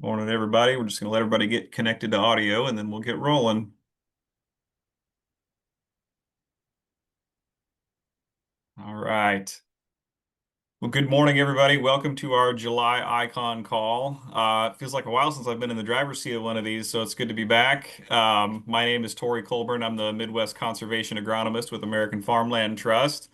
Morning, everybody. We're just going to let everybody get connected to audio and then we'll get rolling. All right. Well, good morning, everybody. Welcome to our July ICON call. It feels like a while since I've been in the driver's seat of one of these, so it's good to be back. My name is Tori Colburn. I'm the Midwest Conservation Agronomist with American Farmland Trust.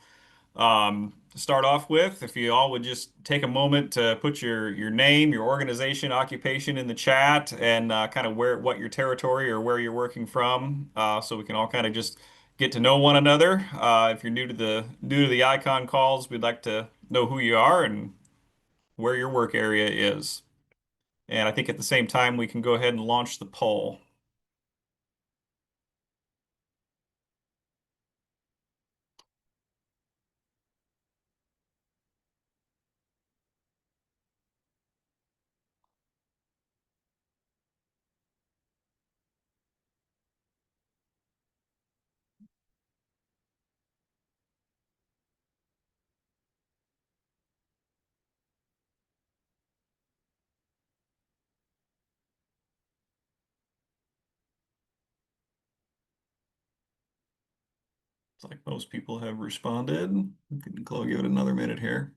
To start off with, if you all would just take a moment to put your name, your organization, occupation in the chat, and kind of what your territory or where you're working from, so we can all kind of just get to know one another. If you're new to the Icon calls, we'd like to know who you are and where your work area is. And I think at the same time, we can go ahead and launch the poll. It's like most people have responded. We can give it another minute here.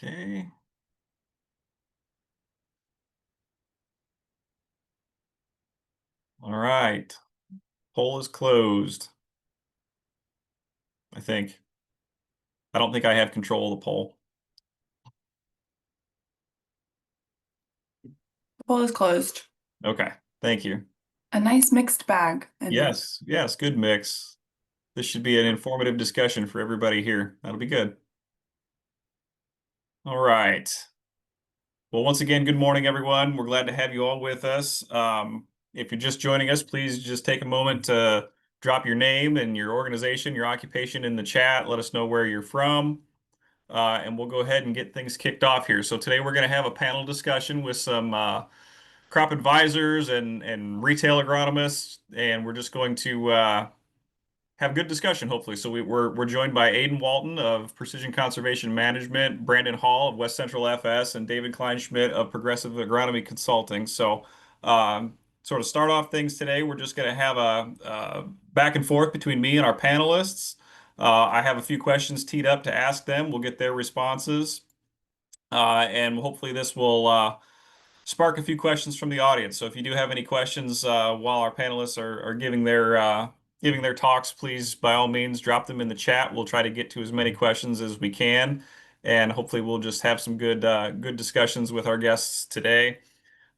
Okay. All right. Poll is closed, I think. I don't think I have control of the poll. The poll is closed. Okay, thank you. A nice mixed bag. Yes, yes, good mix. This should be an informative discussion for everybody here. That'll be good. All right. Well, once again, good morning, everyone. We're glad to have you all with us. If you're just joining us, please just take a moment to drop your name and your organization, your occupation in the chat. Let us know where you're from. And we'll go ahead and get things kicked off here. So today we're going to have a panel discussion with some crop advisors and retail agronomists, and we're just going to have good discussion, hopefully. So we're joined by Aidan Walton of Precision Conservation Management, Brandon Hall of West Central FS, and David Kleinschmidt of Progressive Agronomy Consulting. So sort of start off things today, we're just going to have a back and forth between me and our panelists. I have a few questions teed up to ask them. We'll get their responses. And hopefully this will spark a few questions from the audience. So if you do have any questions while our panelists are giving their talks, please, by all means, drop them in the chat. We'll try to get to as many questions as we can, and hopefully we'll just have some good discussions with our guests today.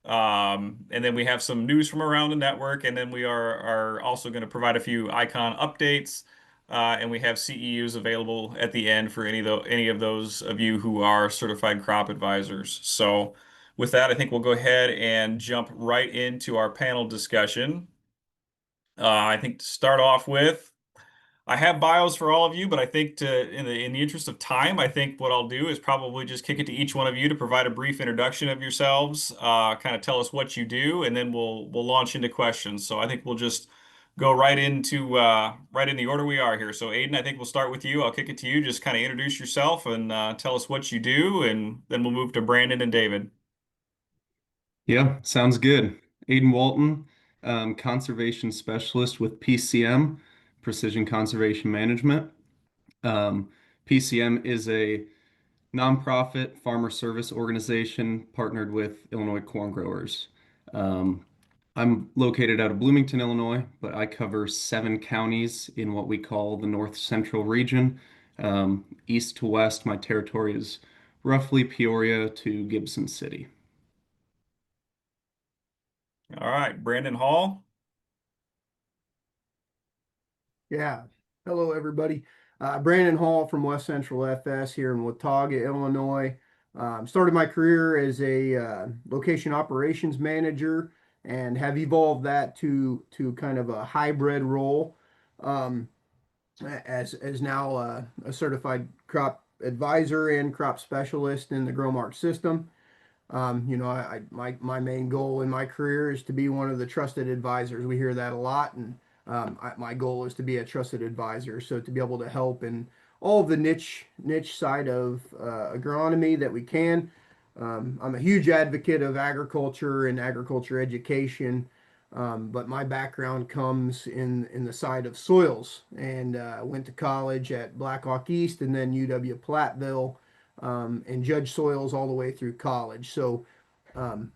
And then we have some news from around the network, and then we are also going to provide a few icon updates. And we have CEUs available at the end for any of those of you who are certified crop advisors. So with that, I think we'll go ahead and jump right into our panel discussion. I think to start off with, I have bios for all of you, but I think in the interest of time, I think what I'll do is probably just kick it to each one of you to provide a brief introduction of yourselves, kind of tell us what you do, and then we'll launch into questions. So I think we'll just go right in the order we are here. So Aidan, I think we'll start with you. I'll kick it to you. Just kind of introduce yourself and tell us what you do, and then we'll move to Brandon and David. Yeah, sounds good. Aidan Walton, conservation specialist with PCM, Precision Conservation Management. PCM is a nonprofit farmer service organization partnered with Illinois corn growers. I'm located out of Bloomington, Illinois, but I cover 7 counties in what we call the North Central region. East to west, my territory is roughly Peoria to Gibson City. All right, Brandon Hall. Yeah. Hello, everybody. Brandon Hall from West Central FS here in Watauga, Illinois. Started my career as a location operations manager and have evolved that to kind of a hybrid role um, as now a certified crop advisor and crop specialist in the GrowMark system. My main goal in my career is to be one of the trusted advisors. We hear that a lot, and my goal is to be a trusted advisor. So to be able to help in all of the niche side of agronomy that we can. I'm a huge advocate of agriculture and agriculture education, but my background comes in the side of soils, and went to college at Blackhawk East and then UW Platteville, and judged soils all the way through college. So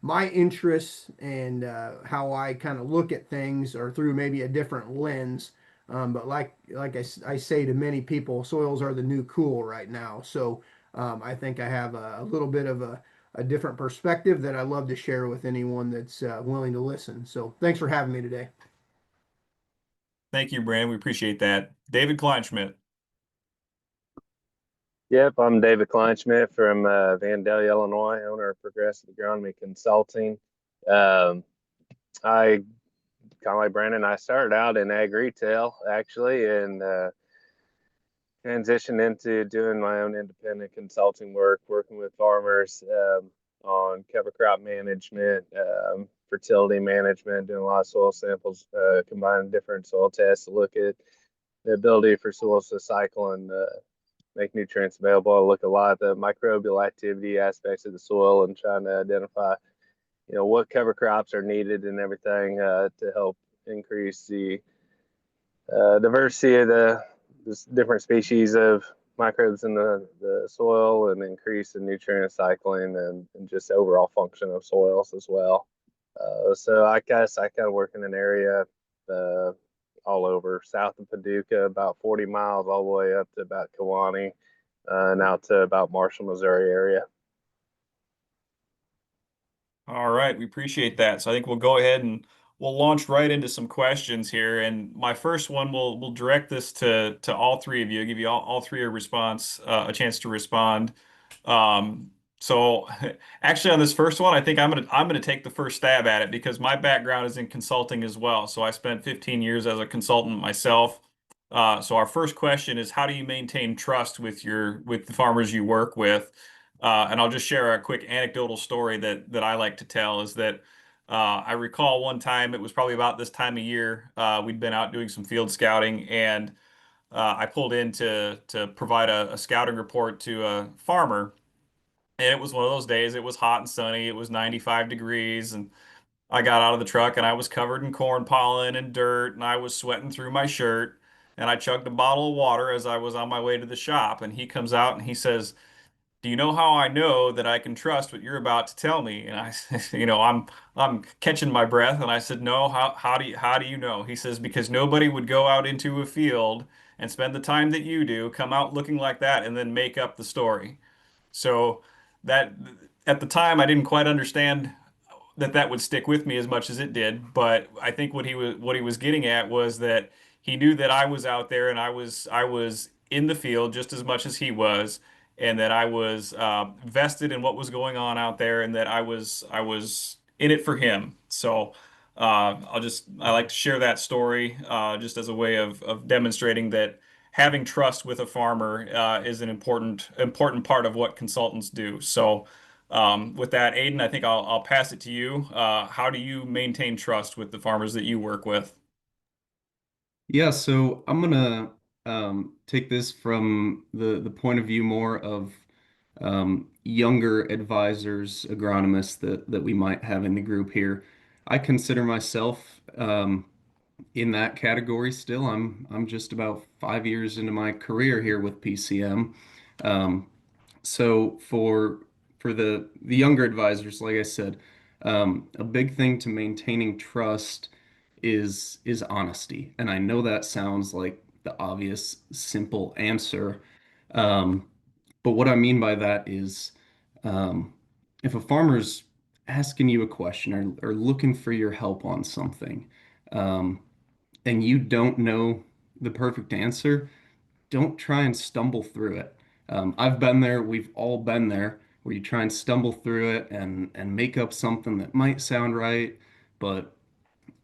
my interests and how I kind of look at things are through maybe a different lens. But I say to many people, soils are the new cool right now. So I think I have a little bit of a different perspective that I love to share with anyone that's willing to listen. So thanks for having me today. Thank you, Brandon. We appreciate that. David Kleinschmidt. Yep, I'm David Kleinschmidt from Vandalia, Illinois, owner of Progressive Agronomy Consulting. I, kind of like Brandon, I started out in ag retail actually, and transitioned into doing my own independent consulting work, working with farmers on cover crop management, fertility management, doing a lot of soil samples, combining different soil tests to look at the ability for soils to cycle and make nutrients available. I look a lot at the microbial activity aspects of the soil and trying to identify, what cover crops are needed and everything to help increase the diversity of the different species of microbes in the soil and increase the nutrient cycling and just overall function of soils as well. So I guess I kind of work in an area uh, all over south of Paducah, about 40 miles all the way up to about Kewanee, and out to about Marshall, Missouri area. All right, we appreciate that. So I think we'll go ahead and we'll launch right into some questions here. And my first one, we'll direct this to all three of you. Give you all three a response, a chance to respond. So actually on this first one, I think I'm gonna take the first stab at it because my background is in consulting as well. So I spent 15 years as a consultant myself. So our first question is, how do you maintain trust with the farmers you work with? And I'll just share a quick anecdotal story that I like to tell is that I recall one time, it was probably about this time of year, we'd been out doing some field scouting, and I pulled in to provide a scouting report to a farmer. And it was one of those days, it was hot and sunny, it was 95 degrees, and I got out of the truck and I was covered in corn pollen and dirt, and I was sweating through my shirt. And I chugged a bottle of water as I was on my way to the shop. And he comes out and he says, "Do you know how I know that I can trust what you're about to tell me?" And I said, I'm catching my breath, and I said, "No, how do you know?" He says, "Because nobody would go out into a field and spend the time that you do, come out looking like that, and then make up the story." So that at the time I didn't quite understand that would stick with me as much as it did. But I think what he was getting at was that he knew that I was out there and I was in the field just as much as he was, and that I was vested in what was going on out there, and that I was in it for him. So I like to share that story just as a way of demonstrating that having trust with a farmer is an important part of what consultants do. So with that, Aidan, I think I'll pass it to you. How do you maintain trust with the farmers that you work with? Yeah, so I'm gonna take this from the point of view more of younger advisors, agronomists that we might have in the group here. I consider myself in that category still. I'm just about 5 years into my career here with PCM. Um, so for the younger advisors, like I said, a big thing to maintaining trust is honesty. And I know that sounds like the obvious, simple answer. Um, but what I mean by that is um, if a farmer's asking you a question or looking for your help on something, um, and you don't know the perfect answer, don't try and stumble through it. I've been there, we've all been there, where you try and stumble through it and make up something that might sound right, but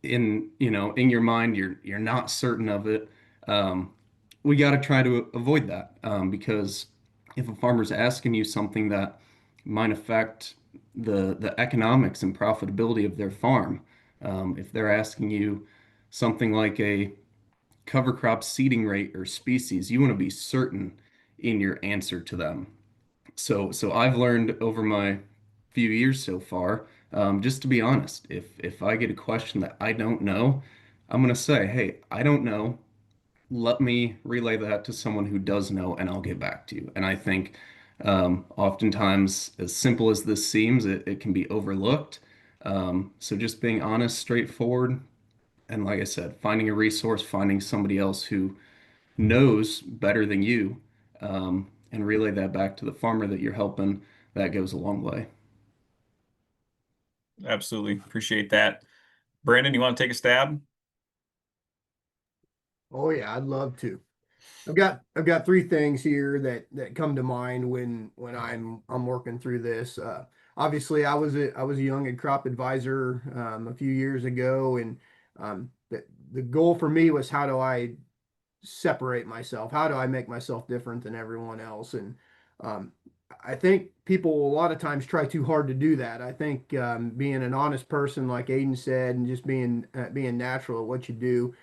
in your mind you're not certain of it. We got to try to avoid that because if a farmer's asking you something that might affect the economics and profitability of their farm. If they're asking you something like a cover crop seeding rate or species, you want to be certain in your answer to them. So I've learned over my few years so far, just to be honest, if I get a question that I don't know, I'm gonna say, hey, I don't know. Let me relay that to someone who does know, and I'll get back to you. And I think oftentimes, as simple as this seems, it can be overlooked. So just being honest, straightforward, and like I said, finding a resource, finding somebody else who knows better than you, and relay that back to the farmer that you're helping, that goes a long way. Absolutely. Appreciate that. Brandon, you want to take a stab? Oh yeah, I'd love to. I've got three things here that come to mind when I'm working through this. Obviously, I was a young and crop advisor a few years ago, and the goal for me was how do I separate myself? How do I make myself different than everyone else? And um, I think people a lot of times try too hard to do that. I think being an honest person, like Aidan said, and just being natural at what you do,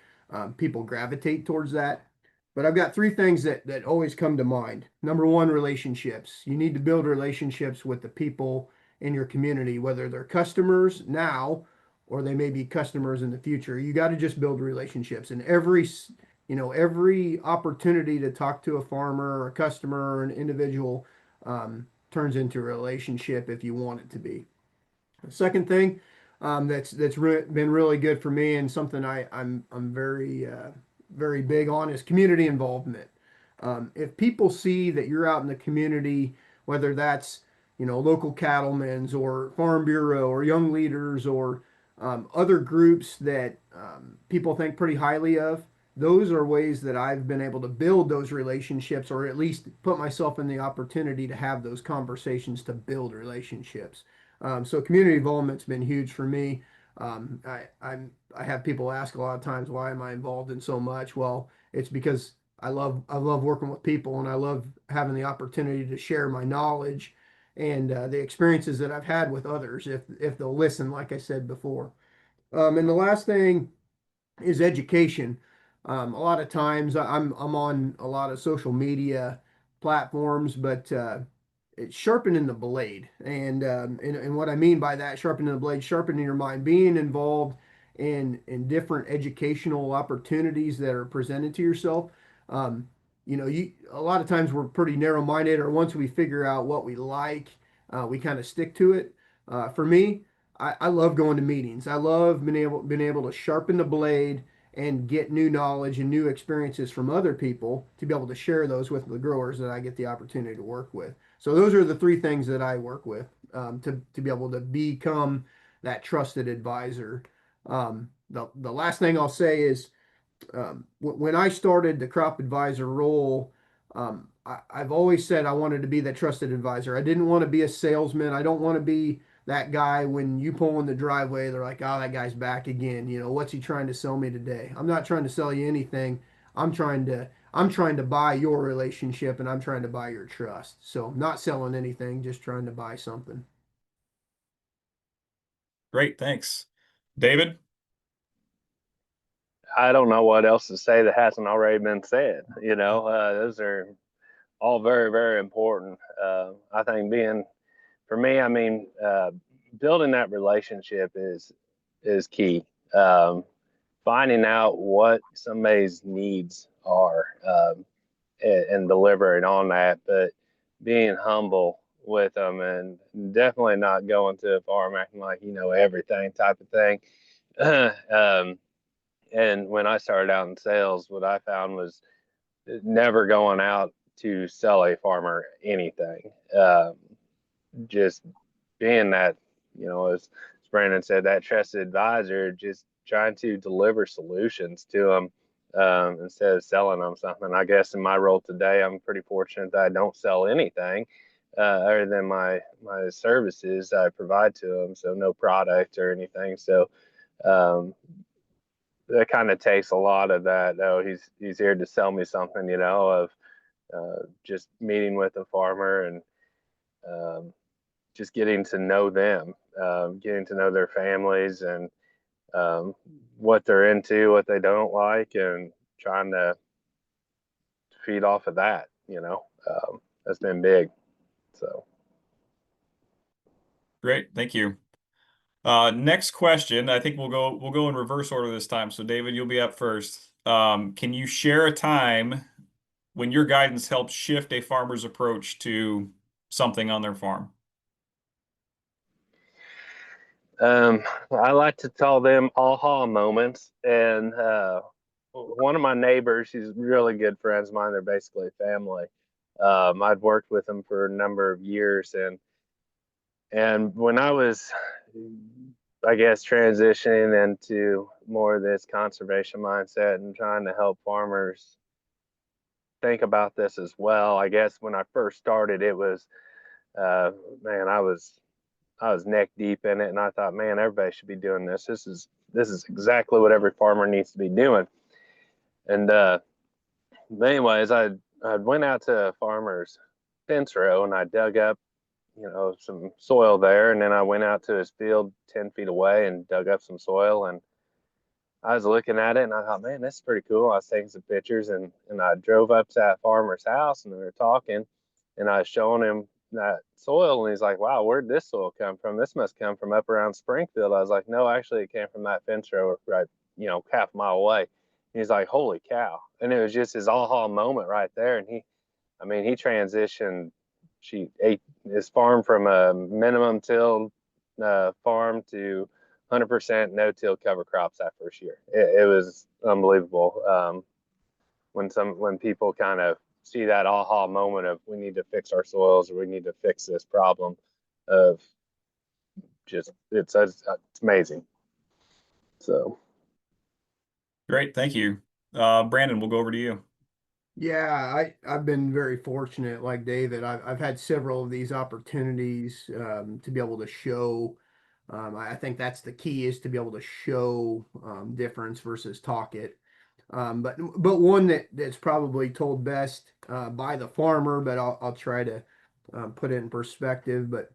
people gravitate towards that. But I've got three things that always come to mind. Number one, relationships. You need to build relationships with the people in your community, whether they're customers now or they may be customers in the future. You got to just build relationships. And every opportunity to talk to a farmer or a customer or an individual turns into a relationship if you want it to be. The second thing that's been really good for me and something I'm very big on is community involvement. If people see that you're out in the community, whether that's local cattlemen's or farm bureau or young leaders or other groups that people think pretty highly of, those are ways that I've been able to build those relationships or at least put myself in the opportunity to have those conversations to build relationships. So community involvement's been huge for me. I have people ask a lot of times, why am I involved in so much? Well, it's because I love working with people and I love having the opportunity to share my knowledge and the experiences that I've had with others if they'll listen, like I said before. And the last thing is education. A lot of times I'm on a lot of social media platforms, but it's sharpening the blade. And what I mean by that, sharpening the blade, sharpening your mind, being involved in different educational opportunities that are presented to yourself. Um, you a lot of times we're pretty narrow-minded, or once we figure out what we like, we kind of stick to it. For me, I love going to meetings. I love being able to sharpen the blade and get new knowledge and new experiences from other people to be able to share those with the growers that I get the opportunity to work with. So those are the three things that I work with to be able to become that trusted advisor. The last thing I'll say is when I started the crop advisor role, I've always said I wanted to be the trusted advisor. I didn't want to be a salesman. I don't want to be that guy when you pull in the driveway, they're like, oh, that guy's back again. What's he trying to sell me today? I'm not trying to sell you anything. I'm trying to buy your relationship and I'm trying to buy your trust. So I'm not selling anything, just trying to buy something. Great, thanks. David? I don't know what else to say that hasn't already been said. Those are all very, very important. I think for me, I mean, building that relationship is key. Finding out what somebody's needs are, and delivering on that, but being humble with them and definitely not going to a farm acting like you know everything type of thing. um, and when I started out in sales, what I found was never going out to sell a farmer anything. Just being that, as Brandon said, that trusted advisor, just trying to deliver solutions to them instead of selling them something. I guess in my role today, I'm pretty fortunate that I don't sell anything other than my services I provide to them. So no product or anything. So um, that kind of takes a lot of that. Oh, he's here to sell me something, of just meeting with a farmer and um, just getting to know them, getting to know their families and what they're into, what they don't like, and trying to feed off of that. That's been big. So. Great, thank you. Next question. I think we'll go in reverse order this time. So David, you'll be up first. Can you share a time when your guidance helped shift a farmer's approach to something on their farm? I like to call them aha moments. And one of my neighbors, she's really good friends of mine. They're basically family. I'd worked with them for a number of years, and when I was, I guess, transitioning into more of this conservation mindset and trying to help farmers think about this as well, I guess when I first started, it was, man, I was neck deep in it, and I thought, man, everybody should be doing this. This is exactly what every farmer needs to be doing. And anyways, I went out to a farmer's fence row and I dug up, some soil there, and then I went out to his field 10 feet away and dug up some soil, and I was looking at it and I thought, man, this is pretty cool. I was taking some pictures, and I drove up to that farmer's house and we were talking, and I was showing him that soil, and he's like, wow, where'd this soil come from? This must come from up around Springfield. I was like, no, actually it came from that fence row right, half a mile away. And he's like, holy cow. And it was just his aha moment right there. And he transitioned his farm from a minimum till farm to 100% no-till cover crops that first year. It was unbelievable. When people kind of see that aha moment of we need to fix our soils, or we need to fix this problem of just it's amazing. So Great, thank you. Brandon, we'll go over to you. Yeah, I've been very fortunate, like David. I've had several of these opportunities to be able to show. I think that's the key, is to be able to show difference versus talk it. But one that's probably told best by the farmer, but I'll try to put it in perspective. But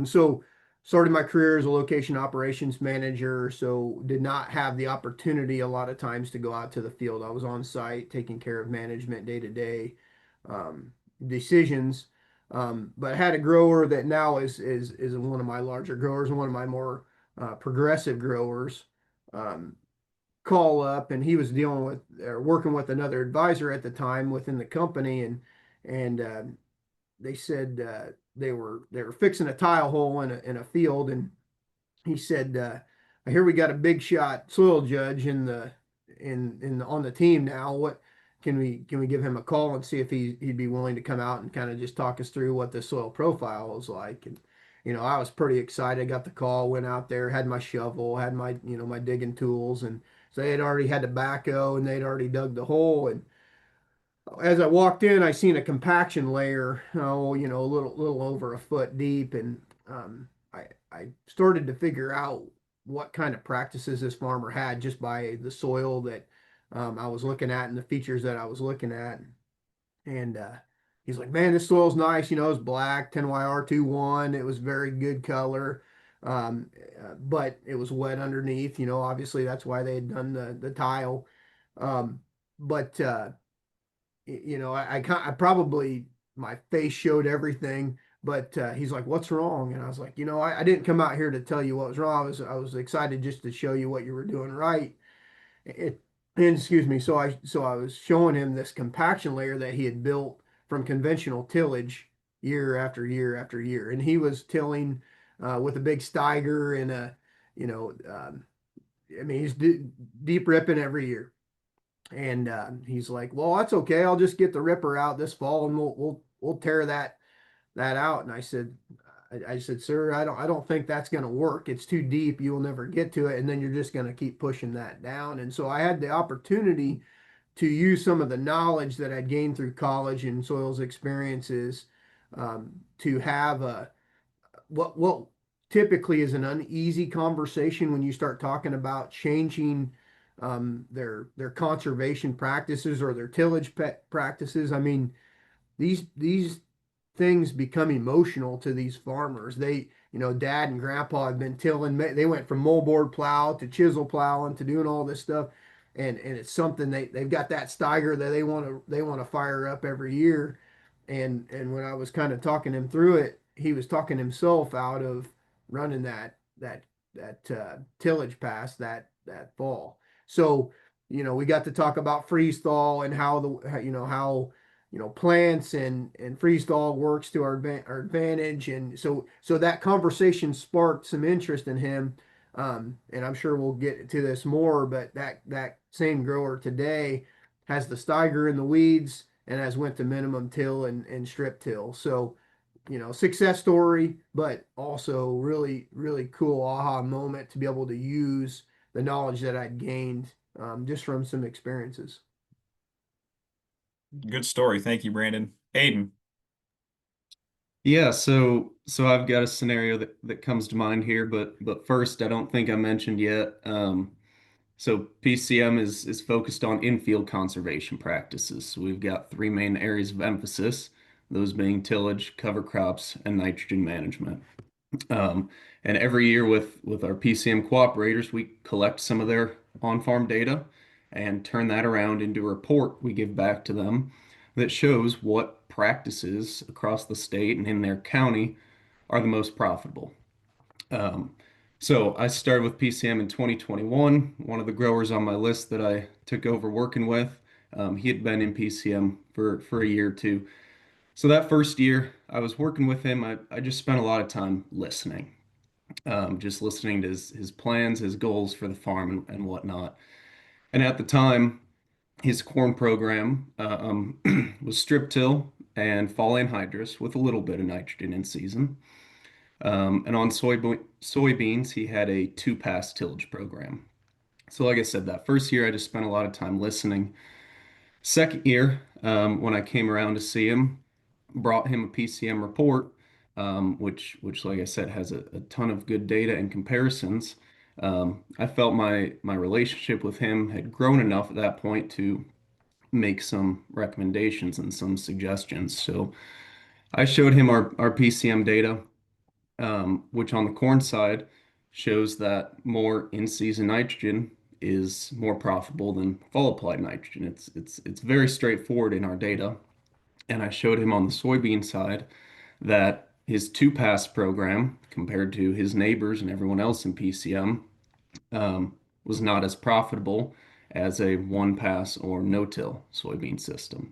so started my career as a location operations manager, so did not have the opportunity a lot of times to go out to the field. I was on site taking care of management day to day decisions. But had a grower that now is one of my larger growers and one of my more progressive growers. Call up, and he was dealing with or working with another advisor at the time within the company, and they said they were fixing a tile hole in a field, and he said, "I hear we got a big shot soil judge on the team now. What can we give him a call and see if he'd be willing to come out and kind of just talk us through what the soil profile was like?" And I was pretty excited. I got the call, went out there, had my shovel, had my my digging tools, and so they had already had the backhoe and they'd already dug the hole. And as I walked in, I seen a compaction layer, a little over a foot deep, and I started to figure out what kind of practices this farmer had just by the soil that I was looking at and the features that I was looking at. And he's like, "Man, this soil's nice. It's black, 10YR21. It was very good color, but it was wet underneath. Obviously that's why they had done the tile. But I probably, my face showed everything, but he's like, "What's wrong?" And I was like, I didn't come out here to tell you what was wrong. I was excited just to show you what you were doing right." It, and excuse me. So I was showing him this compaction layer that he had built from conventional tillage year after year after year, and he was tilling with a big Steiger and a, he's deep ripping every year. And he's like, "Well, that's okay. I'll just get the ripper out this fall, and we'll tear that out." And I said, "Sir, I don't think that's going to work. It's too deep. You will never get to it, and then you're just going to keep pushing that down." And so I had the opportunity to use some of the knowledge that I'd gained through college and soils experiences to have what typically is an uneasy conversation when you start talking about changing their conservation practices or their tillage practices. These things become emotional to these farmers. Dad and grandpa had been tilling, they went from moldboard plow to chisel plowing to doing all this stuff. And it's something they've got that Steiger that they want to fire up every year. And when I was kind of talking him through it, he was talking himself out of running that tillage pass that fall. So, we got to talk about freeze thaw and how plants and freeze thaw works to our advantage. And so that conversation sparked some interest in him. And I'm sure we'll get to this more, but that same grower today has the Steiger in the weeds and has went to minimum till and strip till. So, success story, but also really, really cool aha moment to be able to use the knowledge that I'd gained just from some experiences. Good story. Thank you, Brandon. Aidan. Yeah, so I've got a scenario that comes to mind here, but first, I don't think I mentioned yet. So PCM is focused on infield conservation practices. So we've got three main areas of emphasis, those being tillage, cover crops, and nitrogen management. And every year with our PCM cooperators, we collect some of their on-farm data and turn that around into a report we give back to them that shows what practices across the state and in their county are the most profitable. So I started with PCM in 2021. One of the growers on my list that I took over working with, he had been in PCM for a year or two. So that first year I was working with him, I just spent a lot of time listening, just listening to his plans, his goals for the farm and whatnot. And at the time, his corn program was strip till and fall anhydrous with a little bit of nitrogen in season. And on soybeans, he had a two-pass tillage program. So, like I said, that first year I just spent a lot of time listening. Second year, when I came around to see him, brought him a PCM report, which, like I said, has a ton of good data and comparisons. I felt my relationship with him had grown enough at that point to make some recommendations and some suggestions. So I showed him our PCM data, which on the corn side shows that more in-season nitrogen is more profitable than fall applied nitrogen. It's very straightforward in our data. And I showed him on the soybean side that his two-pass program compared to his neighbors and everyone else in PCM was not as profitable as a one-pass or no-till soybean system.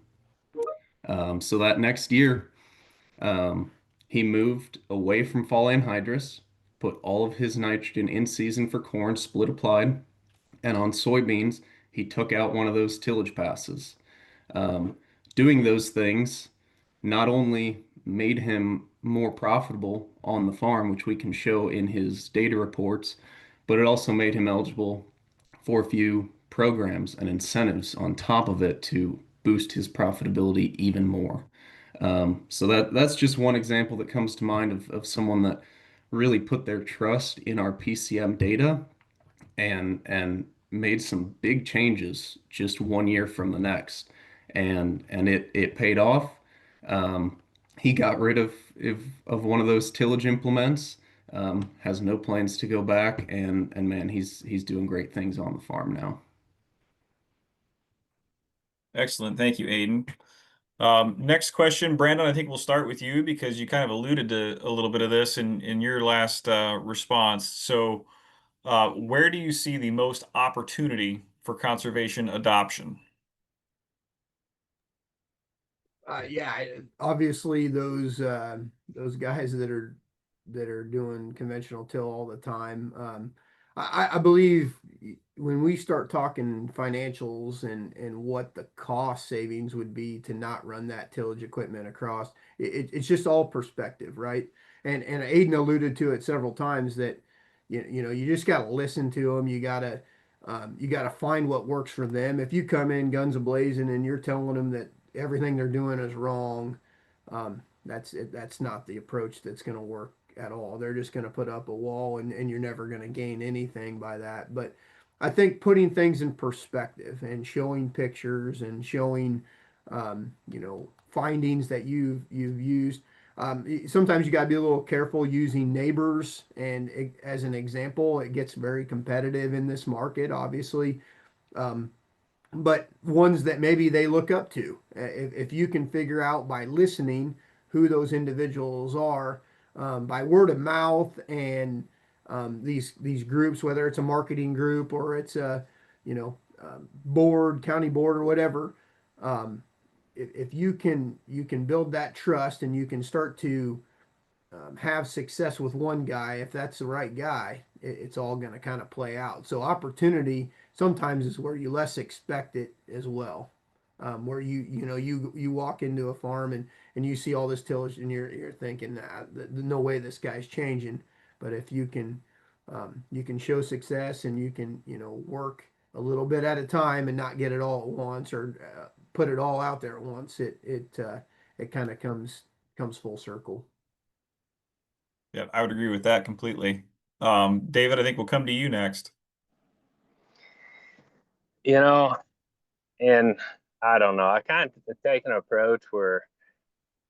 So that next year, he moved away from fall anhydrous, put all of his nitrogen in season for corn, split applied, and on soybeans, he took out one of those tillage passes. Um, Doing those things not only made him more profitable on the farm, which we can show in his data reports, but it also made him eligible for a few programs and incentives on top of it to boost his profitability even more. So that's just one example that comes to mind of someone that really put their trust in our PCM data and made some big changes just one year from the next, and it paid off. He got rid of one of those tillage implements, has no plans to go back, and man, he's doing great things on the farm now. Excellent. Thank you, Aidan. Next question, Brandon, I think we'll start with you because you kind of alluded to a little bit of this in your last response. So, where do you see the most opportunity for conservation adoption? Obviously those guys that are doing conventional till all the time. I believe when we start talking financials and what the cost savings would be to not run that tillage equipment across, it's just all perspective, right? And Aiden alluded to it several times that you just got to listen to them. You got to find what works for them. If you come in guns a-blazing and you're telling them that everything they're doing is wrong, that's not the approach that's going to work at all. They're just going to put up a wall and you're never going to gain anything by that. But I think putting things in perspective and showing pictures and showing findings that you've used. Sometimes you got to be a little careful using neighbors and as an example. It gets very competitive in this market, obviously. Um, but ones that maybe they look up to. If you can figure out by listening who those individuals are, by word of mouth and these groups, whether it's a marketing group or it's a board, county board or whatever, if you can build that trust and you can start to have success with one guy, if that's the right guy, it's all going to kind of play out. So opportunity sometimes is where you less expect it as well. Where you walk into a farm and you see all this tillage and you're thinking, nah, no way this guy's changing. But if you can show success and you can work a little bit at a time and not get it all at once or put it all out there at once, it kind of comes full circle. Yeah, I would agree with that completely. David, I think we'll come to you next. You know, and I don't know. I kind of take an approach where,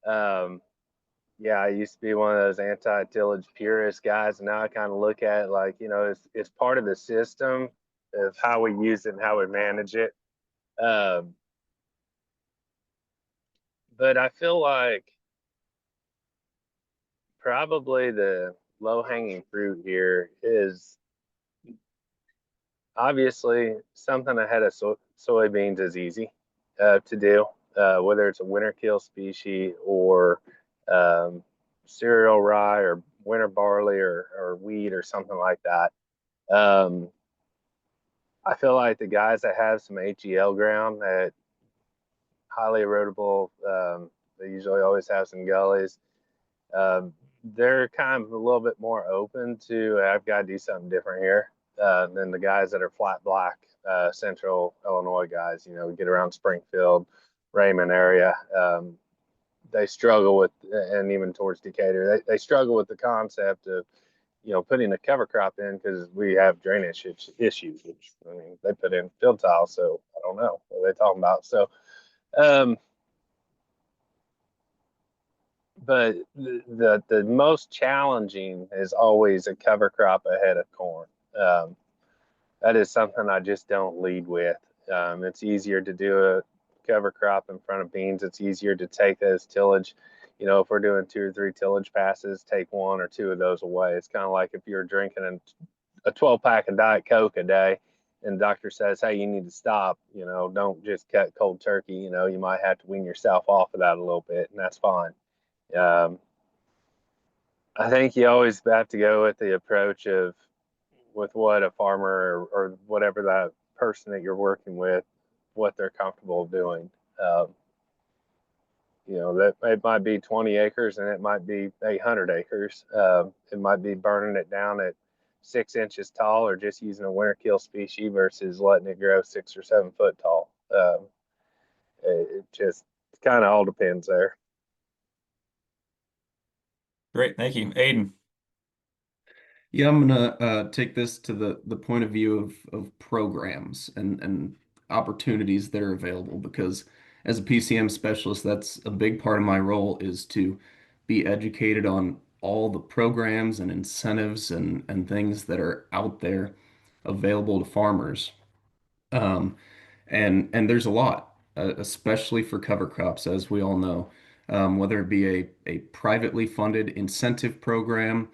um, yeah, I used to be one of those anti-tillage purist guys, and now I kind of look at it like, it's part of the system of how we use it and how we manage it. Um, but I feel like probably the low-hanging fruit here is obviously something ahead of soybeans is easy to do, whether it's a winter kill species or cereal rye or winter barley or wheat or something like that. Um, I feel like the guys that have some HEL ground that highly erodible, they usually always have some gullies. Um, they're kind of a little bit more open to I've got to do something different here than the guys that are flat black central Illinois guys. Get around Springfield, Raymond area. They struggle with, and even towards Decatur, they struggle with the concept of putting a cover crop in because we have drainage issues. Which I mean, they put in field tile, so I don't know what they're talking about. So. But the most challenging is always a cover crop ahead of corn. That is something I just don't lead with. It's easier to do a cover crop in front of beans. It's easier to take those tillage. If we're doing 2 or 3 tillage passes, take 1 or 2 of those away. It's kind of like if you're drinking a 12-pack of Diet Coke a day and the doctor says, hey, you need to stop, don't just cut cold turkey. You might have to wean yourself off of that a little bit, and that's fine. Um, I think you always have to go with the approach of with what a farmer or whatever that person that you're working with, what they're comfortable doing. That it might be 20 acres and it might be 800 acres. It might be burning it down at 6 inches tall or just using a winter kill species versus letting it grow 6 or 7 foot tall. It just kind of all depends there. Great, thank you. Aidan. Yeah, I'm gonna take this to the point of view of programs and opportunities that are available because as a PCM specialist, that's a big part of my role is to be educated on all the programs and incentives and things that are out there available to farmers. Um, and there's a lot, especially for cover crops, as we all know, whether it be a privately funded incentive program,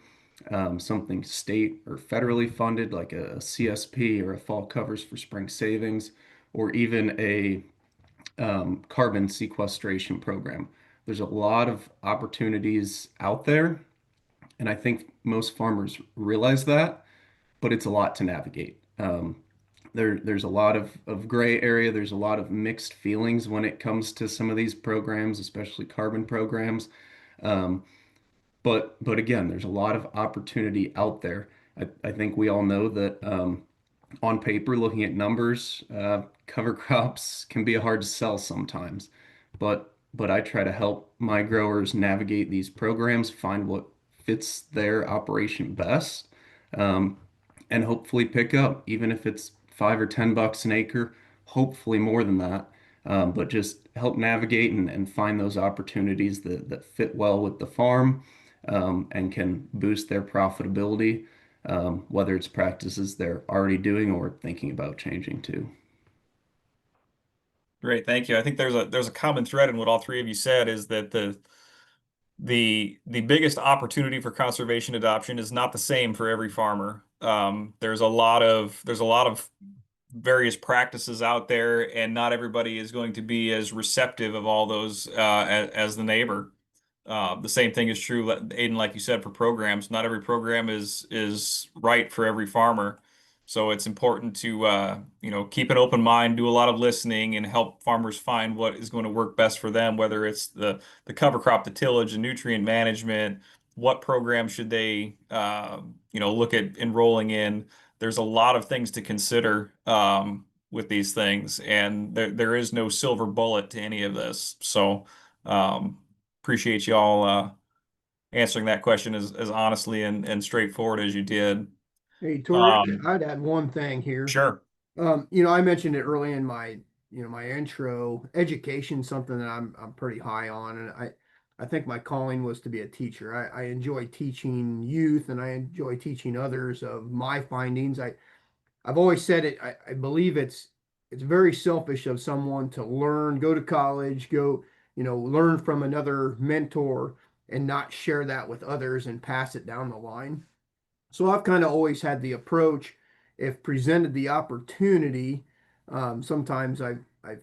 something state or federally funded, like a CSP or a fall covers for spring savings, or even a carbon sequestration program. There's a lot of opportunities out there, and I think most farmers realize that, but it's a lot to navigate. There's a lot of gray area. There's a lot of mixed feelings when it comes to some of these programs, especially carbon programs. Um, but again, there's a lot of opportunity out there. I think we all know that on paper, looking at numbers, cover crops can be hard to sell sometimes. But I try to help my growers navigate these programs, find what fits their operation best, um, and hopefully pick up, even if it's $5 or $10 an acre, hopefully more than that. but just help navigate and find those opportunities that fit well with the farm, and can boost their profitability, whether it's practices they're already doing or thinking about changing to. Great, thank you. I think there's a common thread in what all three of you said is that the biggest opportunity for conservation adoption is not the same for every farmer. There's a lot of various practices out there, and not everybody is going to be as receptive of all those as the neighbor. The same thing is true, Aidan, like you said, for programs. Not every program is right for every farmer. So it's important to keep an open mind, do a lot of listening, and help farmers find what is going to work best for them, whether it's the cover crop, the tillage, the nutrient management, what program should they look at enrolling in. There's a lot of things to consider with these things, and there is no silver bullet to any of this. So appreciate you all answering that question as honestly and straightforward as you did. Hey, Tori, Um, I'd add one thing here. sure. I mentioned it early in my intro. Education, something that I'm pretty high on, and I think my calling was to be a teacher. I enjoy teaching youth, and I enjoy teaching others of my findings. I've always said it. I believe it's very selfish of someone to learn, go to college, go, learn from another mentor, and not share that with others and pass it down the line. So I've kind of always had the approach, if presented the opportunity, sometimes I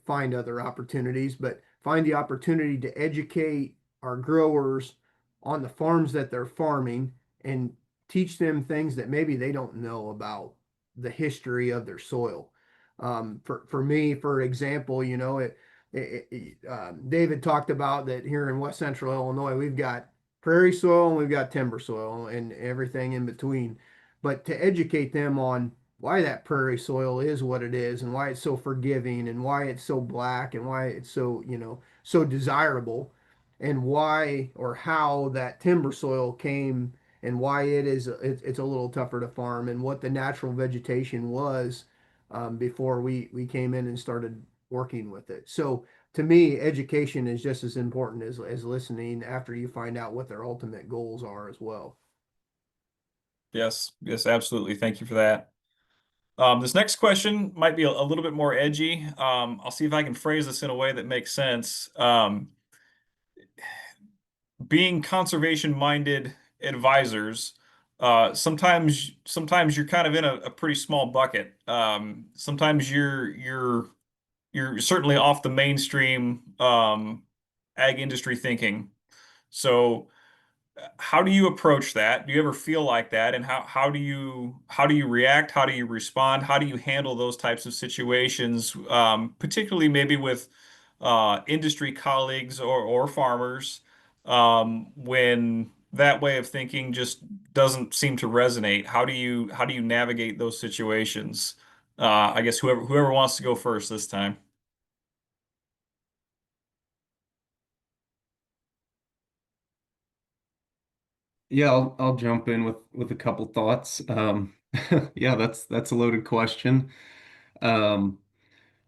find other opportunities, but find the opportunity to educate our growers on the farms that they're farming and teach them things that maybe they don't know about the history of their soil. For me, for example, David talked about that here in West Central Illinois, we've got prairie soil and we've got timber soil and everything in between. But to educate them on why that prairie soil is what it is and why it's so forgiving and why it's so black and why it's so, so desirable, and why or how that timber soil came and why it's a little tougher to farm and what the natural vegetation was, before we came in and started working with it. So to me, education is just as important as listening after you find out what their ultimate goals are as well. Yes, yes, absolutely. Thank you for that. This next question might be a little bit more edgy. I'll see if I can phrase this in a way that makes sense. Being conservation-minded advisors, sometimes you're kind of in a pretty small bucket. Sometimes you're certainly off the mainstream ag industry thinking. So how do you approach that? Do you ever feel like that? And how do you react? How do you respond? How do you handle those types of situations, particularly maybe with industry colleagues or farmers, when that way of thinking just doesn't seem to resonate? How do you navigate those situations? I guess whoever wants to go first this time. Yeah, I'll jump in with a couple thoughts. Yeah, that's a loaded question. Um,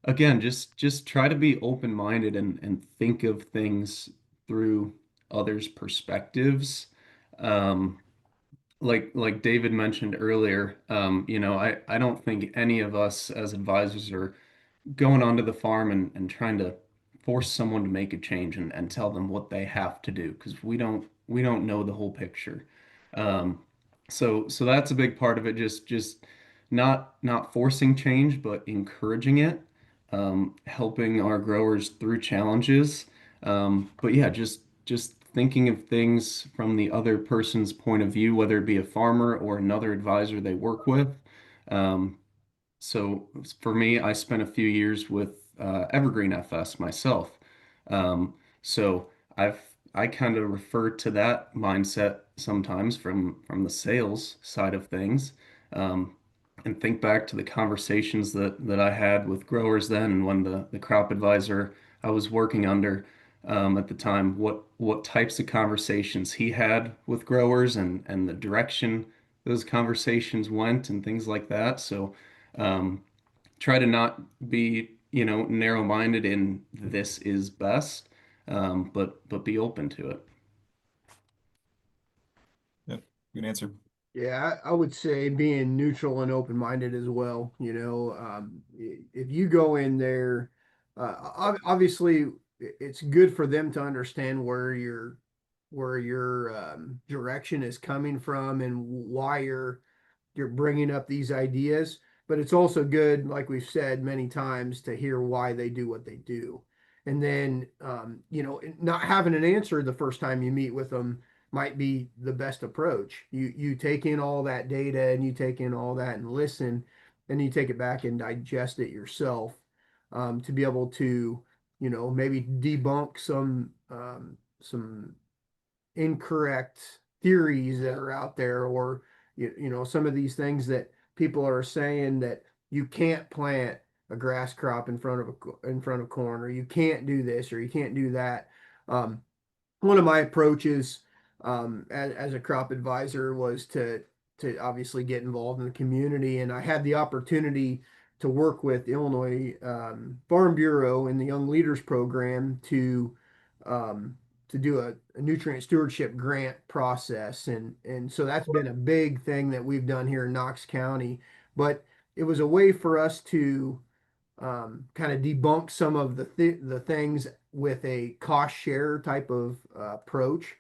Again, just try to be open-minded and think of things through others' perspectives. Um, like David mentioned earlier, I don't think any of us as advisors are going onto the farm and trying to force someone to make a change and tell them what they have to do because we don't know the whole picture. Um, so that's a big part of it. Just not forcing change, but encouraging it, helping our growers through challenges. But yeah, just thinking of things from the other person's point of view, whether it be a farmer or another advisor they work with. Um, so for me, I spent a few years with Evergreen FS myself. So I've I kind of refer to that mindset sometimes from the sales side of things, um, and think back to the conversations that I had with growers then, and when the crop advisor I was working under at the time, what types of conversations he had with growers and the direction those conversations went and things like that. So um, try to not be narrow-minded in this is best, but be open to it. Yep, good answer. Yeah, I would say being neutral and open-minded as well. If you go in there, obviously it's good for them to understand where your direction is coming from and why you're bringing up these ideas. But it's also good, like we've said many times, to hear why they do what they do. And then, not having an answer the first time you meet with them might be the best approach. You take in all that data and you take in all that and listen, and you take it back and digest it yourself, to be able to, maybe debunk some incorrect theories that are out there, or some of these things that people are saying that you can't plant a grass crop in front of corn, or you can't do this or you can't do that. One of my approaches, as a crop advisor, was to obviously get involved in the community, and I had the opportunity to work with Illinois Farm Bureau in the Young Leaders Program um, to do a nutrient stewardship grant process, and so that's been a big thing that we've done here in Knox County. But it was a way for us to kind of debunk some of the things with a cost share type of approach.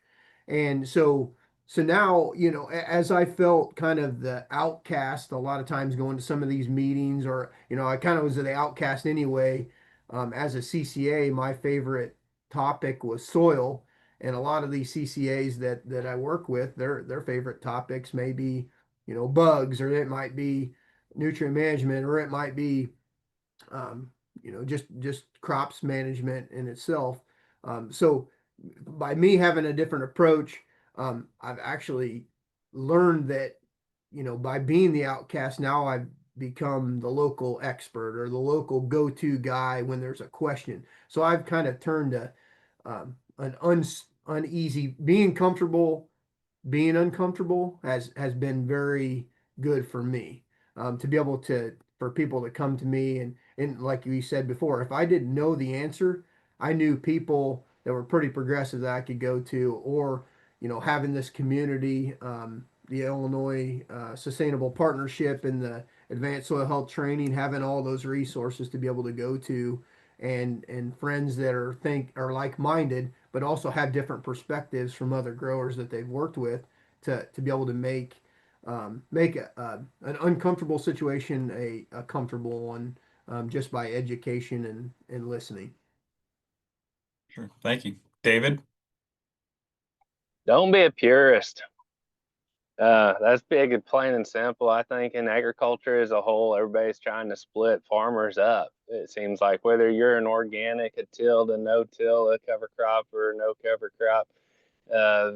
And so now, as I felt kind of the outcast a lot of times going to some of these meetings, or I kind of was the outcast anyway. As a CCA, my favorite topic was soil, and a lot of these CCAs that I work with, their favorite topics may be, bugs, or it might be nutrient management, or it might be um, just crops management in itself. So by me having a different approach, I've actually learned that, by being the outcast, now I've become the local expert or the local go-to guy when there's a question. So I've kind of turned an uneasy, being uncomfortable has been very good for me, to be able to for people to come to me, and like you said before, if I didn't know the answer, I knew people that were pretty progressive that I could go to, or having this community, the Illinois Sustainable Partnership and the Advanced Soil Health Training, having all those resources to be able to go to, and friends that are like-minded, but also have different perspectives from other growers that they've worked with, to be able to make an uncomfortable situation a comfortable one, just by education and listening. Sure. Thank you. David? Don't be a purist. That's big and plain and simple. I think in agriculture as a whole, everybody's trying to split farmers up. It seems like whether you're an organic, a tilled, a no-till, a cover crop, or no cover crop, uh,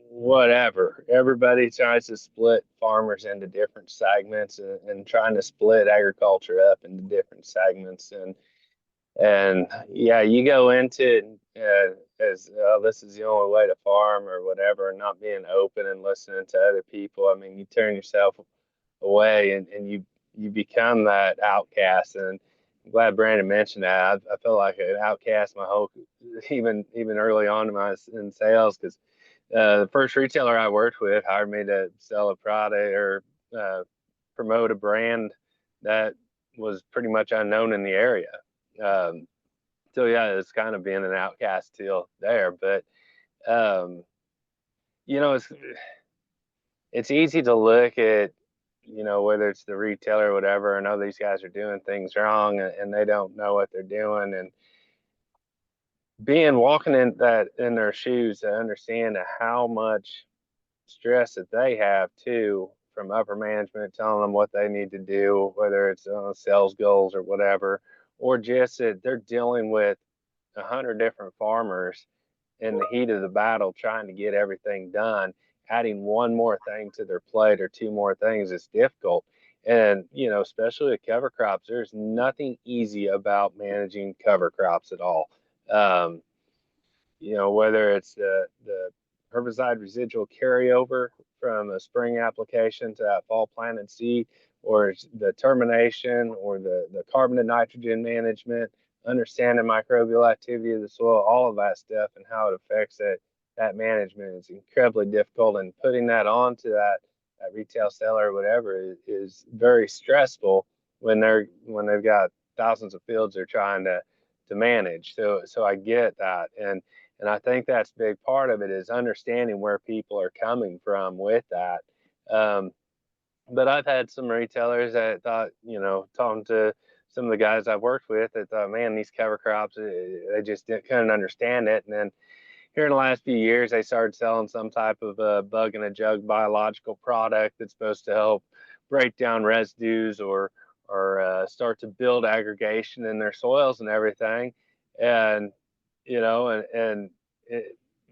whatever. Everybody tries to split farmers into different segments, and trying to split agriculture up into different segments. And yeah, you go into it as this is the only way to farm or whatever, and not being open and listening to other people. I mean, you turn yourself away, and you become that outcast. And I'm glad Brandon mentioned that. I felt like an outcast my whole, even early on in sales, because the first retailer I worked with hired me to sell a product or promote a brand that was pretty much unknown in the area. Um, so yeah, it's kind of being an outcast still there, but um, you know, it's easy to look at, whether it's the retailer or whatever, and oh, these guys are doing things wrong, and they don't know what they're doing. And being walking in their shoes to understand how much stress that they have too, from upper management telling them what they need to do, whether it's sales goals or whatever, or just that they're dealing with 100 different farmers in the heat of the battle trying to get everything done. Adding one more thing to their plate or two more things is difficult. And, especially with cover crops, there's nothing easy about managing cover crops at all. Um, whether it's the herbicide residual carryover from a spring application to that fall planted seed, or the termination or the carbon to nitrogen management, understanding microbial activity of the soil, all of that stuff and how it affects it, that management is incredibly difficult. And putting that onto that retail seller or whatever is very stressful when they've got thousands of fields they're trying to manage. So I get that. And I think that's a big part of it is understanding where people are coming from with that. But I've had some retailers that thought, talking to some of the guys I've worked with, that thought, man, these cover crops, they just couldn't understand it. And then here in the last few years, they started selling some type of a bug in a jug biological product that's supposed to help break down residues or start to build aggregation in their soils and everything. And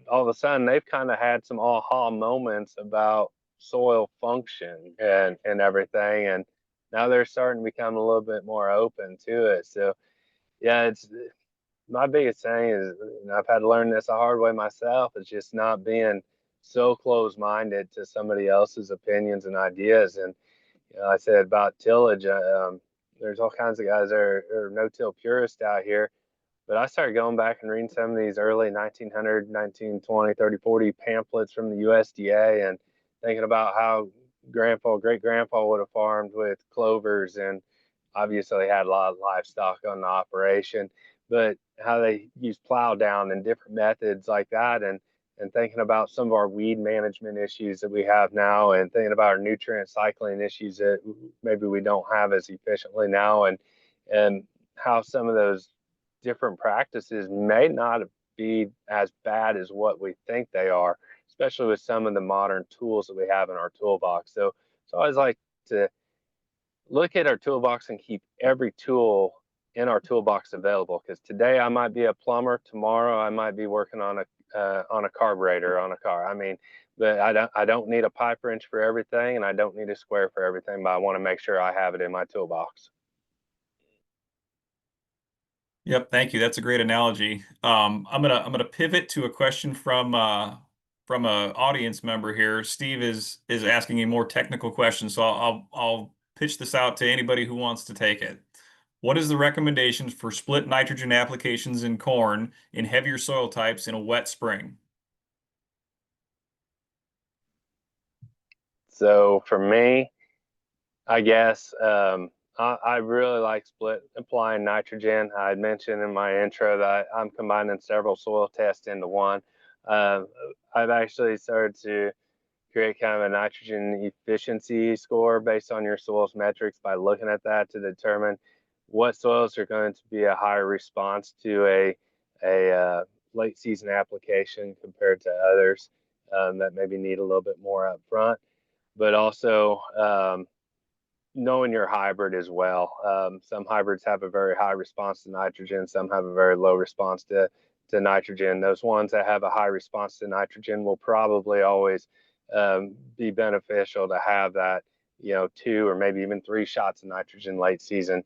all of a sudden they've kind of had some aha moments about soil function and everything, and now they're starting to become a little bit more open to it. So yeah, it's my biggest thing is, I've had to learn this the hard way myself, is just not being so close-minded to somebody else's opinions and ideas. And I said about tillage, there's all kinds of guys that are no-till purists out here. But I started going back and reading some of these early 1900, 1920, 30, 40 pamphlets from the USDA and thinking about how great grandpa would have farmed with clovers, and obviously had a lot of livestock on the operation, but how they use plow down and different methods like that. And thinking about some of our weed management issues that we have now, and thinking about our nutrient cycling issues that maybe we don't have as efficiently now, and how some of those different practices may not be as bad as what we think they are, especially with some of the modern tools that we have in our toolbox. So I always like to look at our toolbox and keep every tool in our toolbox available, because today I might be a plumber, tomorrow I might be working on a carburetor on a car. I mean, but I don't need a pipe wrench for everything, and I don't need a square for everything, but I want to make sure I have it in my toolbox. Yep, thank you. That's a great analogy. I'm gonna pivot to a question from a audience member here. Steve is asking a more technical question, so I'll pitch this out to anybody who wants to take it. What is the recommendation for split nitrogen applications in corn in heavier soil types in a wet spring? So for me, I guess I really like split applying nitrogen. I had mentioned in my intro that I'm combining several soil tests into one. Uh, I've actually started to create kind of a nitrogen efficiency score based on your soil's metrics by looking at that to determine what soils are going to be a higher response to a late season application compared to others that maybe need a little bit more up front. But also knowing your hybrid as well. Some hybrids have a very high response to nitrogen, some have a very low response to nitrogen. Those ones that have a high response to nitrogen will probably always be beneficial to have that, 2 or maybe even 3 shots of nitrogen late season.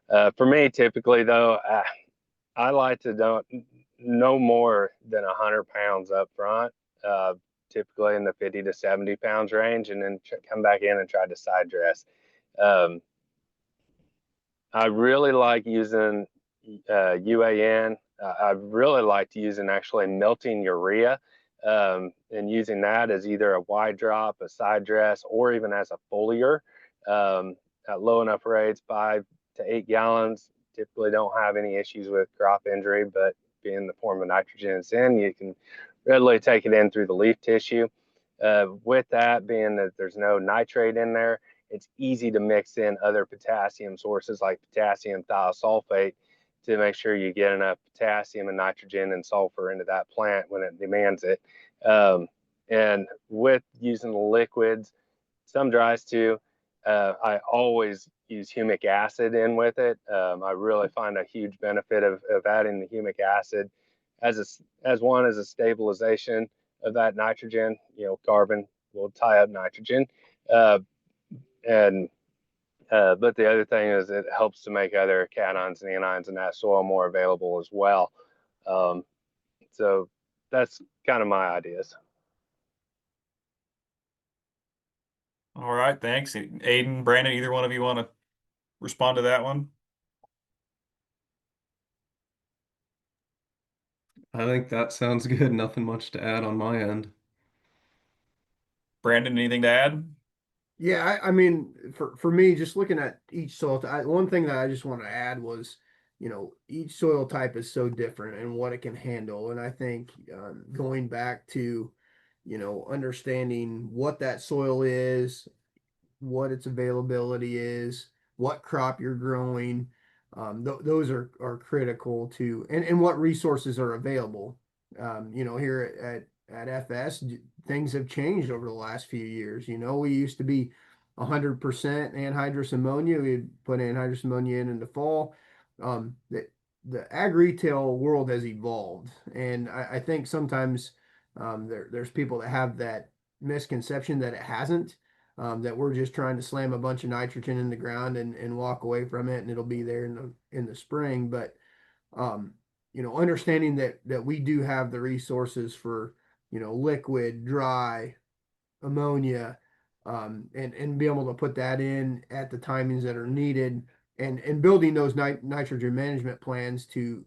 For me, typically though, I like to no more than 100 pounds up front, typically in the 50 to 70 pounds range, and then come back in and try to side dress. I really like using UAN. I really liked using actually melting urea, and using that as either a wide drop, a side dress, or even as a foliar at low enough rates, 5 to 8 gallons. Typically don't have any issues with crop injury, but being the form of nitrogen it's in, you can readily take it in through the leaf tissue. With that being that there's no nitrate in there, it's easy to mix in other potassium sources like potassium thiosulfate to make sure you get enough potassium and nitrogen and sulfur into that plant when it demands it. And with using the liquids, some dries too, I always use humic acid in with it. I really find a huge benefit of adding the humic acid as a stabilization of that nitrogen. Carbon will tie up nitrogen. And But the other thing is it helps to make other cations and anions in that soil more available as well. So that's kind of my ideas. All right, thanks. Aidan, Brandon, either one of you want to respond to that one? I think that sounds good. Nothing much to add on my end. Brandon, anything to add? Yeah, I mean, for me, just looking at each soil, one thing that I just want to add was, each soil type is so different and what it can handle. And I think going back to, understanding what that soil is, what its availability is, what crop you're growing. Those are critical to, and what resources are available. Here at FS, things have changed over the last few years. We used to be 100% anhydrous ammonia. We'd put anhydrous ammonia in the fall. The ag retail world has evolved, and I think sometimes there's people that have that misconception that it hasn't, that we're just trying to slam a bunch of nitrogen in the ground and walk away from it and it'll be there in the spring. But um, understanding that we do have the resources for, liquid, dry, ammonia, and be able to put that in at the timings that are needed, and building those nitrogen management plans to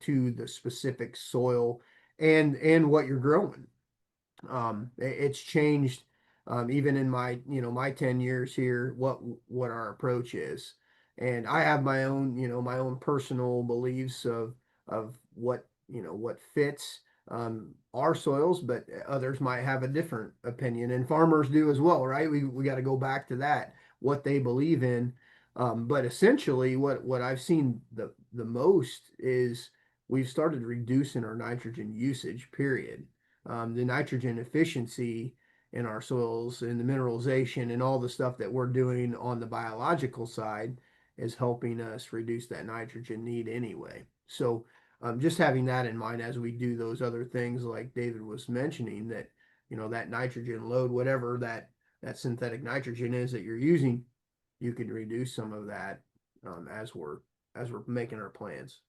the specific soil and what you're growing. It's changed, even in my 10 years here, what our approach is. And I have my own personal beliefs of what fits our soils, but others might have a different opinion, and farmers do as well, right? We got to go back to that, what they believe in. But essentially what I've seen the most is we've started reducing our nitrogen usage, period. The nitrogen efficiency in our soils and the mineralization and all the stuff that we're doing on the biological side is helping us reduce that nitrogen need anyway. So just having that in mind as we do those other things like David was mentioning, that that nitrogen load, whatever that synthetic nitrogen is that you're using, you can reduce some of that as we're making our plans.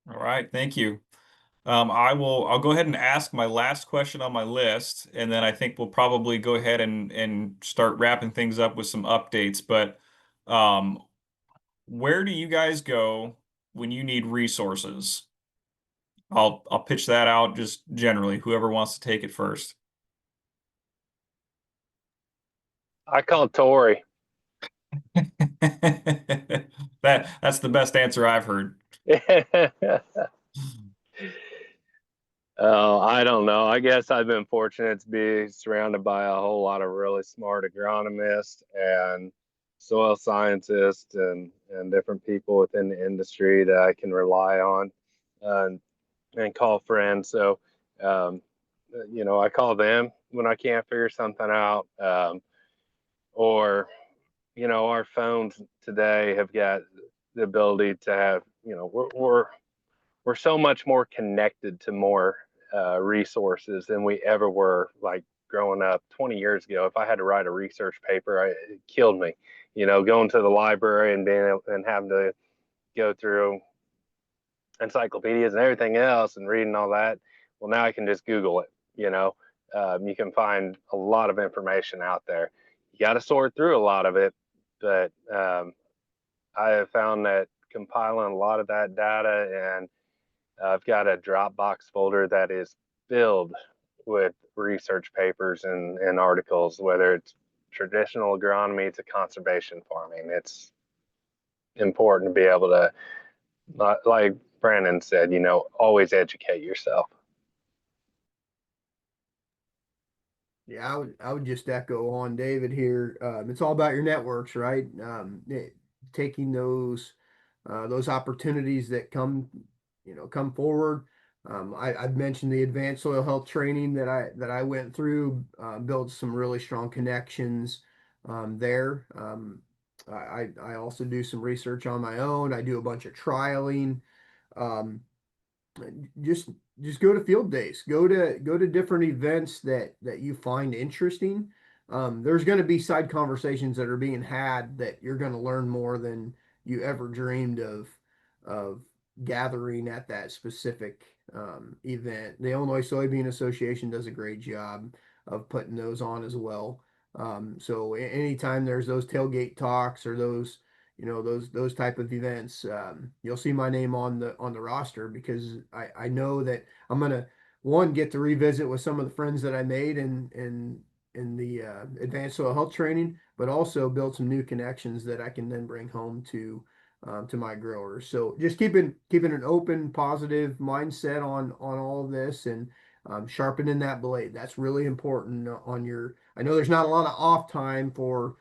All right, thank you. I'll go ahead and ask my last question on my list, and then I think we'll probably go ahead and start wrapping things up with some updates. But um, where do you guys go when you need resources? I'll pitch that out just generally, whoever wants to take it first. I call Tori. That's the best answer I've heard. Oh, I don't know. I guess I've been fortunate to be surrounded by a whole lot of really smart agronomists and soil scientists and different people within the industry that I can rely on and call friends. So, um, I call them when I can't figure something out. Or, our phones today have got the ability to have, we're so much more connected to more resources than we ever were, like growing up 20 years ago. If I had to write a research paper, it killed me, going to the library and and having to go through encyclopedias and everything else and reading all that. Well, now I can just Google it. You can find a lot of information out there. You got to sort through a lot of it, but I have found that compiling a lot of that data, and I've got a Dropbox folder that is filled with research papers and articles, whether it's traditional agronomy to conservation farming. It's important to be able to, like Brandon said, always educate yourself. Yeah, I would just echo on David here. It's all about your networks, right? Taking those opportunities that come forward. I've mentioned the advanced soil health training that I went through, built some really strong connections there. I also do some research on my own. I do a bunch of trialing. Um, just just go to field days, go to different events that you find interesting. There's going to be side conversations that are being had that you're going to learn more than you ever dreamed of gathering at that specific event. The Illinois Soybean Association does a great job of putting those on as well. So anytime there's those tailgate talks or those, those type of events, you'll see my name on the roster, because I know that I'm gonna, one, get to revisit with some of the friends that I made in the advanced soil health training, but also build some new connections that I can then bring home to my growers. So just keeping an open, positive mindset on all of this, and sharpening that blade. That's really important on your. I know there's not a lot of off time for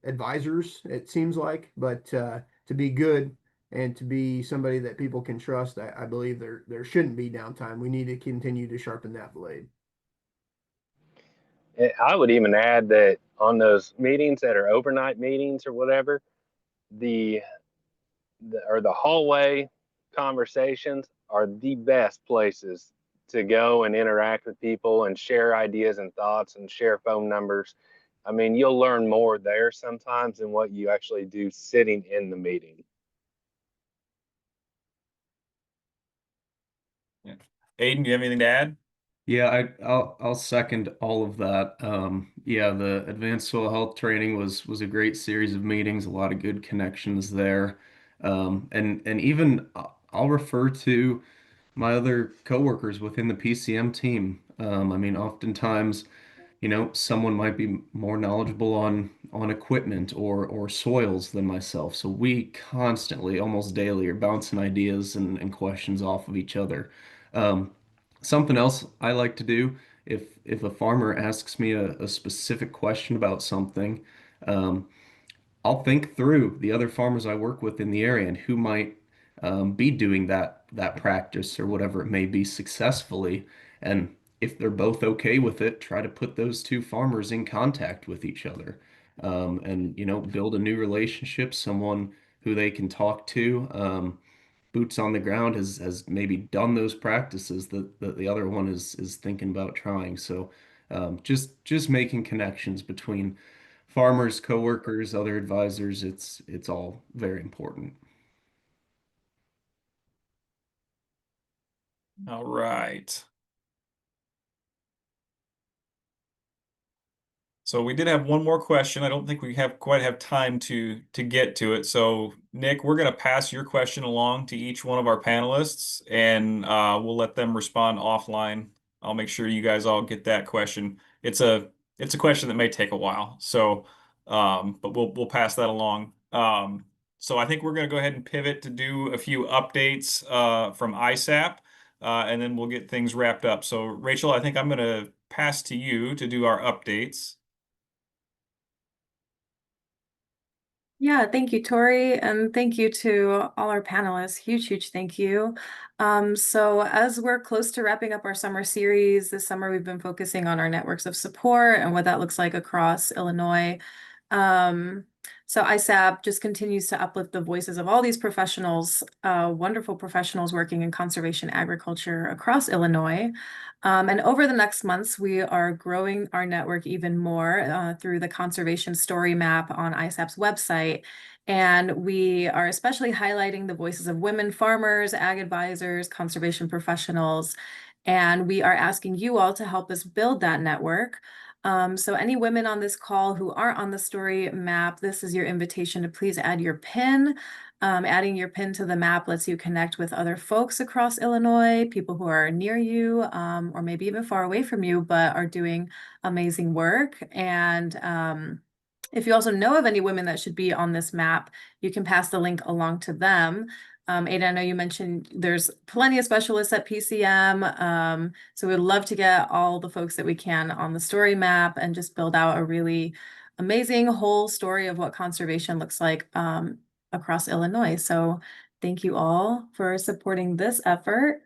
advisors, it seems like, but to be good and to be somebody that people can trust, I believe there shouldn't be downtime. We need to continue to sharpen that blade. I would even add that on those meetings that are overnight meetings or whatever, the the hallway conversations are the best places to go and interact with people and share ideas and thoughts and share phone numbers. I mean, you'll learn more there sometimes than what you actually do sitting in the meeting. Yeah. Aidan, do you have anything to add? Yeah, I'll second all of that. Yeah, the advanced soil health training was a great series of meetings, a lot of good connections there. And even I'll refer to my other coworkers within the PCM team. I mean, oftentimes, someone might be more knowledgeable on equipment or soils than myself. So we constantly, almost daily, are bouncing ideas and questions off of each other. Um, Something else I like to do, if a farmer asks me a specific question about something, um, I'll think through the other farmers I work with in the area and who might be doing that practice or whatever it may be successfully. And if they're both okay with it, try to put those two farmers in contact with each other, and build a new relationship, someone who they can talk to. Boots on the ground has maybe done those practices that the other one is thinking about trying. So just making connections between farmers, coworkers, other advisors, it's all very important. All right. So we did have one more question. I don't think we quite have time to get to it. So Nick, we're going to pass your question along to each one of our panelists, and we'll let them respond offline. I'll make sure you guys all get that question. It's a question that may take a while. So, but we'll pass that along. So I think we're going to go ahead and pivot to do a few updates from ISAP, and then we'll get things wrapped up. So Rachel, I think I'm going to pass to you to do our updates. Yeah, thank you, Tori, and thank you to all our panelists. Huge thank you. So as we're close to wrapping up our summer series, this summer we've been focusing on our networks of support and what that looks like across Illinois. So ISAP just continues to uplift the voices of all these professionals, wonderful professionals working in conservation agriculture across Illinois. And over the next months, we are growing our network even more through the conservation story map on ISAP's website. And we are especially highlighting the voices of women farmers, ag advisors, conservation professionals. And we are asking you all to help us build that network. So any women on this call who aren't on the story map, this is your invitation to please add your PIN. Adding your PIN to the map lets you connect with other folks across Illinois, people who are near you, or maybe even far away from you, but are doing amazing work. And if you also know of any women that should be on this map, you can pass the link along to them. Aidan, I know you mentioned there's plenty of specialists at PCM, so we'd love to get all the folks that we can on the story map and just build out a really amazing whole story of what conservation looks like across Illinois. So thank you all for supporting this effort.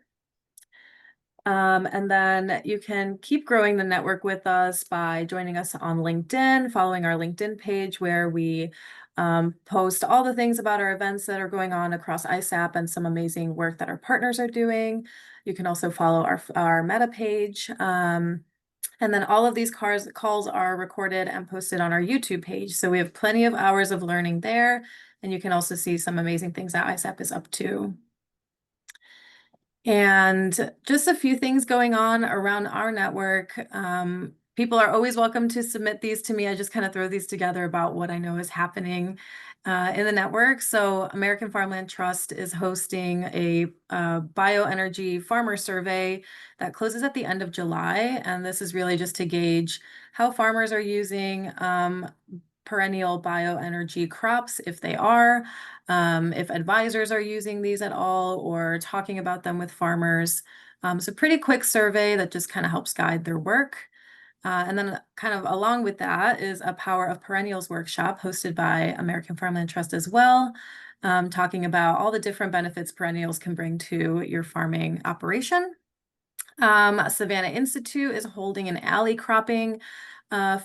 And then you can keep growing the network with us by joining us on LinkedIn, following our LinkedIn page where we post all the things about our events that are going on across ISAP and some amazing work that our partners are doing. You can also follow our Meta page. And then all of these calls are recorded and posted on our YouTube page. So we have plenty of hours of learning there. And you can also see some amazing things that ISAP is up to. And just a few things going on around our network. People are always welcome to submit these to me. I just kind of throw these together about what I know is happening in the network. So American Farmland Trust is hosting a bioenergy farmer survey that closes at the end of July. And this is really just to gauge how farmers are using perennial bioenergy crops, if they are, if advisors are using these at all or talking about them with farmers. So pretty quick survey that just kind of helps guide their work. And then kind of along with that is a Power of Perennials workshop hosted by American Farmland Trust as well, talking about all the different benefits perennials can bring to your farming operation. Savannah Institute is holding an alley cropping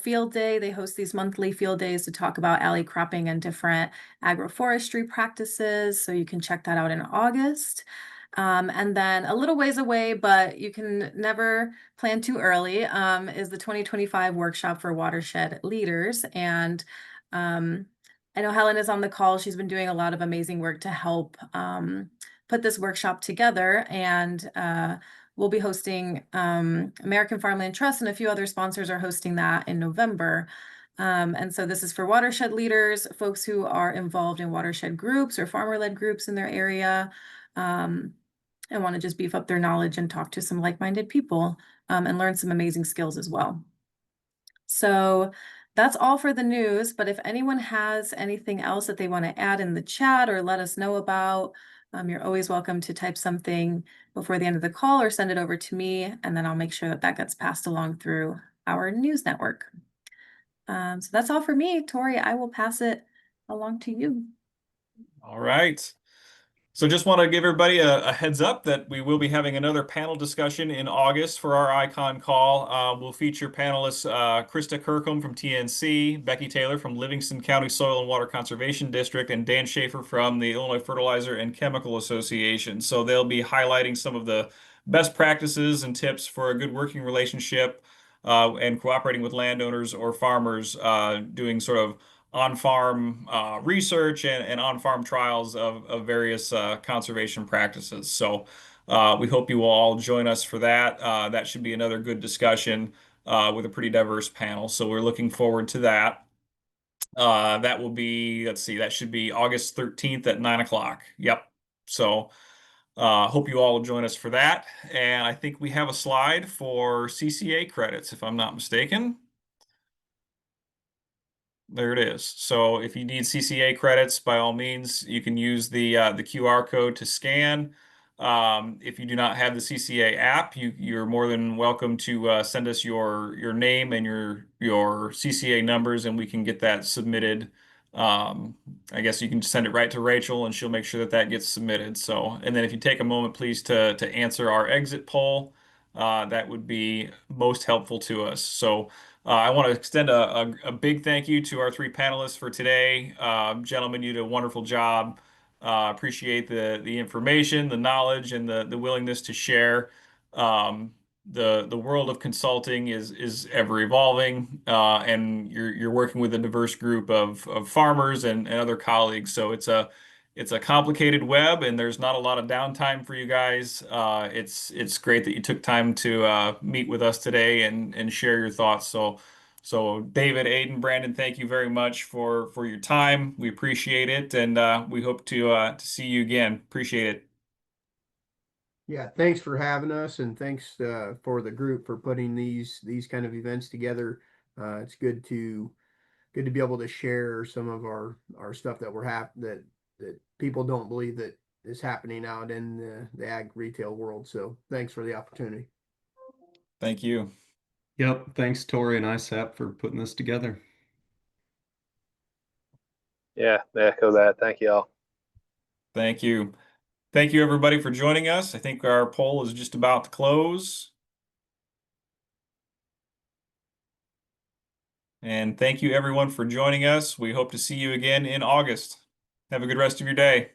field day. They host these monthly field days to talk about alley cropping and different agroforestry practices. So you can check that out in August. And then a little ways away, but you can never plan too early, is the 2025 workshop for watershed leaders. And I know Helen is on the call. She's been doing a lot of amazing work to help put this workshop together. And we'll be hosting American Farmland Trust, and a few other sponsors are hosting that in November. And so this is for watershed leaders, folks who are involved in watershed groups or farmer-led groups in their area, and want to just beef up their knowledge and talk to some like-minded people, and learn some amazing skills as well. So that's all for the news, but if anyone has anything else that they want to add in the chat or let us know about, you're always welcome to type something before the end of the call or send it over to me, and then I'll make sure that that gets passed along through our news network. So that's all for me. Tori, I will pass it along to you. All right. So just want to give everybody a heads up that we will be having another panel discussion in August for our ICON call. We'll feature panelists Krista Kirkham from TNC, Becky Taylor from Livingston County Soil and Water Conservation District, and Dan Schaefer from the Illinois Fertilizer and Chemical Association. So they'll be highlighting some of the best practices and tips for a good working relationship and cooperating with landowners or farmers doing sort of on-farm research and on-farm trials of various conservation practices. So we hope you will all join us for that. That should be another good discussion with a pretty diverse panel. So we're looking forward to that. That will be, let's see, that should be August 13th at 9 o'clock. Yep. So hope you all will join us for that. And I think we have a slide for CCA credits, if I'm not mistaken. There it is. So if you need CCA credits, by all means, you can use the QR code to scan. If you do not have the CCA app, you're more than welcome to send us your name and your CCA numbers, and we can get that submitted. I guess you can send it right to Rachel, and she'll make sure that that gets submitted. So, and then if you take a moment, please, to answer our exit poll, that would be most helpful to us. So. I want to extend a big thank you to our three panelists for today. Gentlemen, you did a wonderful job. Appreciate the information, the knowledge, and the willingness to share. The world of consulting is ever evolving, and you're working with a diverse group of farmers and other colleagues. So it's a complicated web, and there's not a lot of downtime for you guys. It's great that you took time to meet with us today and share your thoughts. So David, Aidan, Brandon, thank you very much for your time. We appreciate it, and we hope to see you again. Appreciate it. Yeah, thanks for having us, and thanks for the group for putting these kind of events together. It's good to be able to share some of our stuff that that people don't believe that is happening out in the ag retail world. So thanks for the opportunity. Thank you. Yep. Thanks, Tori and ISAP, for putting this together. Yeah, echo that. Thank you all. Thank you. Thank you, everybody, for joining us. I think our poll is just about to close. And thank you, everyone, for joining us. We hope to see you again in August. Have a good rest of your day.